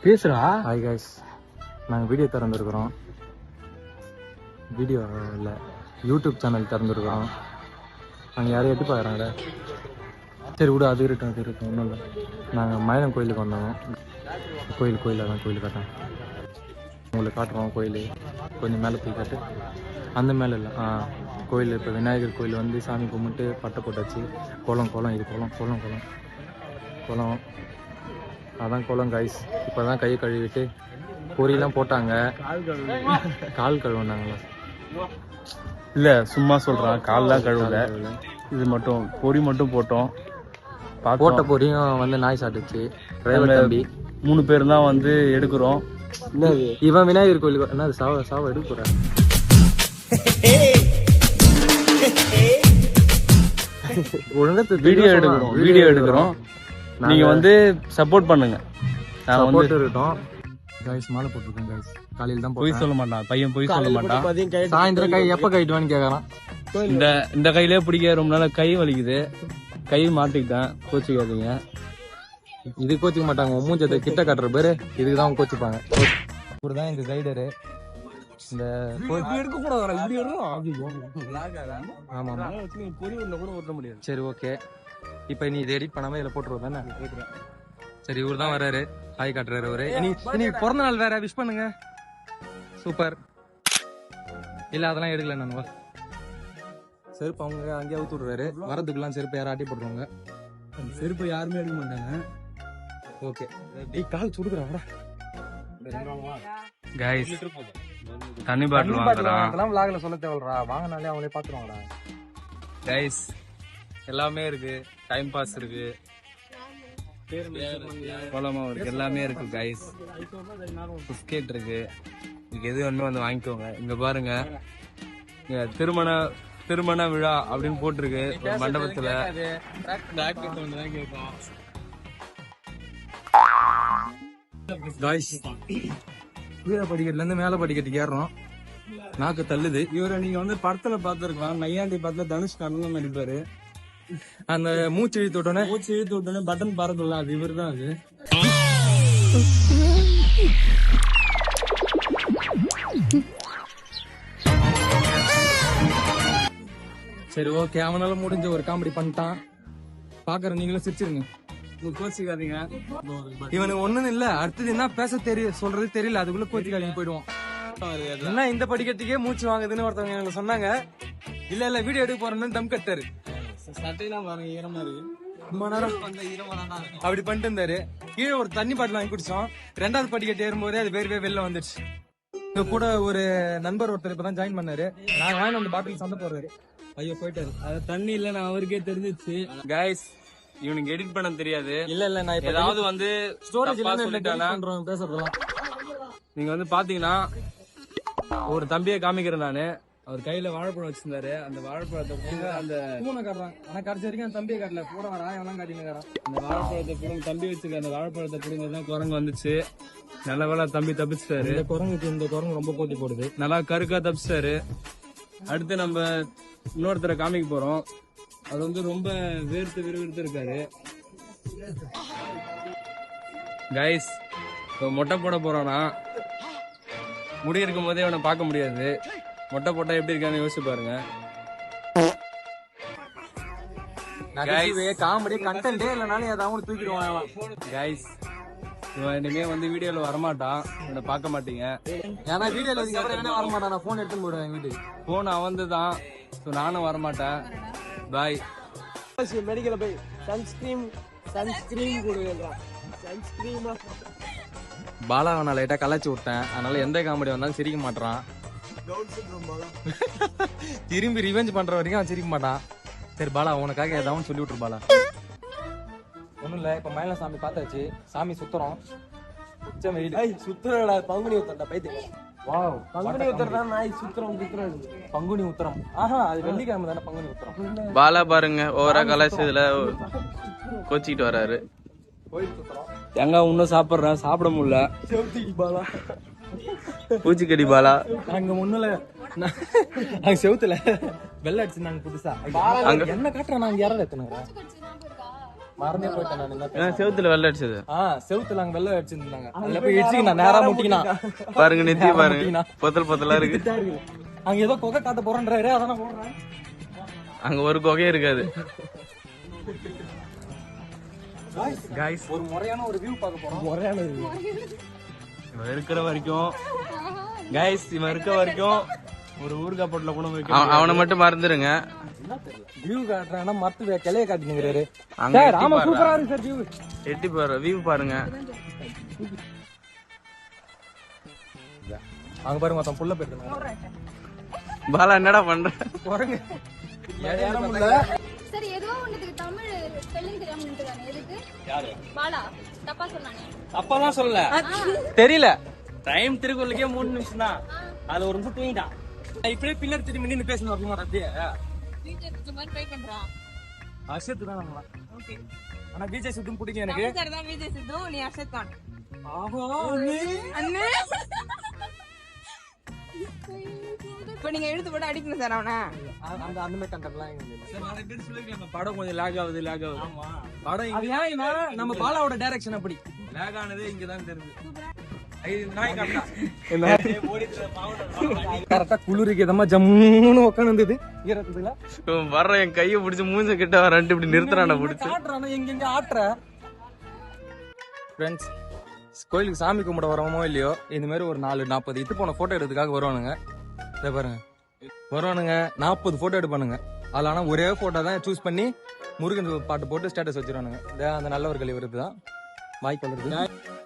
பேசுறா. Hi guys, நாங்கள் video திறந்துருக்குறோம். Video இல்லை, யூடியூப் சேனல் திறந்துருக்குறோம். நாங்கள் யாரையும் எட்டு பார்க்குறாங்க. சரி விடு, அது இருக்கட்டும் ஒன்றும் இல்லை. நாங்கள் மயிலம் கோயிலுக்கு வந்தோம். கோயில் அதான் கோயில் காட்டேன் உங்களுக்கு, காட்டுறோம். கோயில் கொஞ்சம் மேலே போய் காட்டு. அந்த மேலே இல்லை, கோயில். இப்போ விநாயகர் கோயில் வந்து சாமி கும்பிட்டு பட்டை போட்டாச்சு. குளம் இது குளம் அதான் குளம் கைஸ். இப்போ தான் கையை கழுவிட்டு பொரியெல்லாம் போட்டாங்க. கால் கழுவுனாங்களா? இல்லை, சும்மா சொல்கிறான். கால்லாம் கழுவல, இது மட்டும் பொரி மட்டும் போட்டோம். போட்ட பொரியும் வந்து நாய் சாப்பிட்டுச்சு. டிரைவர் தம்பி 3 பேர் தான் வந்து எடுக்கிறோம். இவன் விநாயகர் கோயிலுக்கு என்ன சாவ எடுக்க போறாரு. வீடியோ எடுக்கிறோம். நீங்க வந்து சப்போர்ட் பண்ணுங்க. நான் வந்து இருக்கட்டும் கைஸ். மாலை போட்டுருக்கேன் கைஸ். காலையில தான் போய் சொல்ல மாட்டான் பையன், போய் சொல்ல மாட்டான். சாயந்தரம் கை எப்ப கைட்டுவான்னு கேட்கறான். இந்த கையிலே பிடிக்க ரொம்ப நாள் கை வலிக்குது. கை மாட்டிக்கிட்டேன், கோச்சிக்காதீங்க. இது கோச்சிக்க மாட்டாங்க. மூஞ்சத்தை கிட்ட காட்டுற பேரு இதுக்குதான் கோச்சிப்பாங்க. இவருதான் எங்க கைடரு. இந்த சரி ஓகே. இப்ப நீ இதை எடிட் பண்ணாம இதுல போட்டுருவோம் தானே? சரி, இவரு தான் வர்றாரு. ஹாய் காட்டுறாரு. அவரு நீ பிறந்த நாள் வேற, விஷ் பண்ணுங்க. சூப்பர். இல்ல அதெல்லாம் எடுக்கல நான். செருப்பு அவங்க அங்கேயே ஊத்து விடுறாரு. வரதுக்குலாம் செருப்பு யாரும் ஆட்டி போட்டுருவாங்க. செருப்பு யாருமே எடுக்க மாட்டாங்க. ஓகே, நீ கால் சுடுக்குறாங்கடா கைஸ். தண்ணி பாட்டில் வாங்குறான். அதெல்லாம் vlogல சொல்ல தேவையில்லடா. வாங்கினாலே அவங்களே பாத்துருவாங்கடா. கைஸ் எல்லாமே இருக்கு. டைம் பாஸ் இருக்கு, கோலமா இருக்கு, எல்லாமே இருக்கு கைஸ். பிஸ்கெட் இருக்கு. இதுக்கு எது வேணுமோ வந்து வாங்கிக்கோங்க. இங்க பாருங்க, திருமண விழா அப்படின்னு போட்டிருக்கு மண்டபத்துல. கீழே படிக்கட்டுல இருந்து மேல படிக்கட்டுக்கு ஏறோம். நாக்கு தள்ளுது. இவரை நீங்க வந்து படத்துல பாத்துருக்கலாம். நையாண்டி படத்துல தனுஷ் கண்ணன் நடிப்பாரு. அந்த மூச்சு இழுத்து விட்டோன்னே பட்டன் பறந்துள்ள அது இவர் தான். அது சரி ஓகே, அவனால முடிஞ்ச ஒரு காமெடி பண்ணிட்டான். பாக்குற நீங்களும் சிரிச்சிருங்க, கோச்சிக்காதீங்க. இவனுக்கு ஒண்ணும் இல்ல. அடுத்தது என்ன பேச சொல்றது தெரியல, அதுக்குள்ள கோச்சிக்காதீங்க போயிடுவோம். என்ன இந்த படிக்கட்டுக்கே மூச்சு வாங்குதுன்னு ஒருத்தவங்க எங்களை சொன்னாங்க. இல்ல வீடியோ எடுக்க போறேன்னு தம் கட்டாரு. சட்டையெல்லாம் பாருங்க, ஈரமா இருக்கு. ரொம்ப நேரம் அப்படி பண்ணிட்டு இருந்தாரு. கீழே ஒரு தண்ணி பாட்டில் வாங்கி குடிச்சோம். 2வது படிக்கட்டு ஏறும்போதே அது வேறு வெளில வந்துடுச்சு. இங்க கூட ஒரு நண்பர் ஒருத்தர் இப்பதான் ஜாயின் பண்ணாரு. நான் வாங்கி அந்த பாட்டில் சண்டை போடுறாரு. ஐயோ போயிட்டாரு. அது தண்ணி இல்ல, நான் அவருக்கே தெரிஞ்சிச்சு. கைஸ், இவனுக்கு எடிட் பண்ண தெரியாது. இல்ல நான் ஏதாவது வந்து ஸ்டோரேஜ் சொல்லிட்டேன் பேசுறதெல்லாம். நீங்க வந்து பாத்தீங்கன்னா ஒரு தம்பியை காமிக்கிறேன் நானு. அவர் கையில வாழைப்பழம் வச்சிருந்தாரு. அந்த வாழைப்பழத்தை அந்த பூனை காட்டுறான். ஆனா கடைசி வரைக்கும் அந்த தம்பியை காட்டல. கூட வரா எவனா காட்டினு. அந்த வாழைப்பழத்தை புடுங்க, தம்பி வச்சிருக்க அந்த வாழைப்பழத்தை புடுங்கதான் குரங்கு வந்துச்சு. நல்ல வேலை தம்பி தப்பிச்சிட்டாரு. இந்த குரங்கு ரொம்ப போட்டி போடுது. நல்லா கருக்கா தப்பிச்சிட்டாரு. அடுத்து நம்ம இன்னொருத்தரை காமிக்க போறோம். அது வந்து ரொம்ப விறுவிறுத்து இருக்காரு. கைஸ், மொட்டை போட போறானா? முடி இருக்கும் போதே அவனை பார்க்க முடியாது. மொட்டை போட்டா எப்படி இருக்கான்னு யோசிச்சு பாருங்க. காமெடி கண்டென்ட்டே இல்லனாலும் ஏதாவது தூக்கிடுவான். கைஸ், இவன் இனிமே வந்து வீடியோல வரமாட்டான். இவனை பார்க்க மாட்டீங்க. ஏன்னா வீடியோல வரமாட்டான். நான் போன் எடுத்துன்னு போயிடுவேன் வீட்டுக்கு. போன் அவன்துதான். நானும் வரமாட்டேன். பாய். மெடிக்கல போய் சன்ஸ்கிரீம் கொடுங்க. பாலா அவனை லைட்டா கலாச்சி விட்டேன். அதனால எந்த காமெடி வந்தாலும் சிரிக்க மாட்டான். திரும்பி ரிவெஞ்ச் பண்ற வரைக்கும் அவன் சிரிக்க மாட்டான். சரி பாலா, உனக்காக ஏதாவது சொல்லி விட்டுரு பாலா. ஒண்ணும் இல்ல, இப்ப மயில சாமி பார்த்தாச்சு. சாமி சுத்துறோம். உச்ச வெயில் சுத்துறடா. பங்குனி உத்தரடா பைத்தியம். வாவ், பங்குனி உத்தரம் நாய் சுத்துறோம். பங்குனி உத்தரம். ஆஹா, அது வெள்ளிக்கிழமை தானே பங்குனி உத்தரம். பாலா பாருங்க, ஓவரா கலாச்சி இதுல கோச்சிக்கிட்டு வர்றாரு. கோயில் சுத்துறோம். தேங்காய் இன்னும் சாப்பிடுறேன், சாப்பிட முடியல. செவத்திக்கு பாலா, பூச்சிக்கடி பாலா. அங்க முன்னல அங்க செவுத்துல வெள்ள அடிச்சு நாங்க புதுசா என்ன காட்டுறேன். நாங்க யாராவது எத்தனுங்க மறந்தே போயிட்டேன் நான் என்ன செவுத்துல வெள்ள அடிச்சது செவுத்துல அங்க வெள்ளை அடிச்சிருந்தாங்க அதுல போய் இடிச்சுக்கினா நேரா முட்டிக்கினா பாருங்க நெத்தி பாருங்க பொத்தலா இருக்கு அங்க ஏதோ கொகை காட்ட போறேன்றாரு அதான போடுறேன் அங்க ஒரு கொகையும் இருக்காது गाइस ஒரு முறையான ஒரு வியூ பார்க்க போறோம் முறையான வியூ இவன் இருக்கிற வரைக்கும் गाइस இவன் இருக்க வரைக்கும் ஒரு ஊர்கா பொட்டல கூட வைக்க அவனை மட்டும் மறந்துருங்க என்ன தெரியல வியூ காட்றானா மத்த கிளைய காட்டிங்கறாரு சார் ஆமா சூப்பரா இருக்கு சார் வியூ எட்டி பாரு வியூ பாருங்க அங்க பாருங்க மொத்தம் புள்ள போயிட்டு பாலா என்னடா பண்ற போறங்க சரி ஏதோ ஒண்ணுக்கு தமிழ் ஸ்பெல்லிங் தெரியாம நின்னுட்டானே எதுக்கு யாரு பாலா தப்பா சொன்னானே அப்பலாம் சொல்லல தெரியல டைம் திருக்குறளுக்கே 3 நிமிஷம் தான் அது ஒரு நிமிஷம் தூங்கிட்டான் இப்படியே பின்னாடி திரும்பி நின்னு பேசணும் அப்படிமா அப்படியே வீட்ல இருக்க மாதிரி ட்ரை பண்றான் அர்ஷத் தான் நம்ம ஓகே ஆனா விஜய் சித்தும் பிடிக்கும் எனக்கு சார் தான் விஜய் சித்து நீ அர்ஷத் கான் ஆஹா அண்ணே இப்ப நீங்க எழுத்து போட்டு அடிக்கணும் சார் அவனை அந்த அந்த மாதிரி கண்டெல்லாம் எங்க இல்ல சார் நிறைய பேர் சொல்லிருக்காங்க படம் கொஞ்சம் லேக் ஆகுது ஆமா படம் அது ஏன்னா நம்ம பாலாவோட டைரக்ஷன் அப்படி லேக் ஆனதே இங்கதான் தெரியுது நாய் காட்டா கரெக்டா குளிருக்கு இதமா ஜம்முன்னு உட்காந்து ஈரத்துக்குள்ள வர்ற என் கையை பிடிச்சி மூஞ்ச கிட்ட வரன்ட்டு இப்படி நிறுத்துறான பிடிச்சி காட்டுறானா எங்க ஆட்டுற ஃப்ரெண்ட்ஸ் கோயிலுக்கு சாமி கும்பிட வரமோ இல்லையோ இந்த மாதிரி ஒரு 40 இட்டு போன போட்டோ எடுக்கிறதுக்காக வருவானுங்க இதை பாருங்க வருவானுங்க 40 போட்டோ எடுப்பானுங்க அதில் ஆனால் ஒரே போட்டோ தான் சூஸ் பண்ணி முருகன் பாட்டு போட்டு ஸ்டேட்டஸ் வச்சிருவானுங்க அந்த நல்லவர்கள் இவருக்கு தான் வாய்ப்பு வருது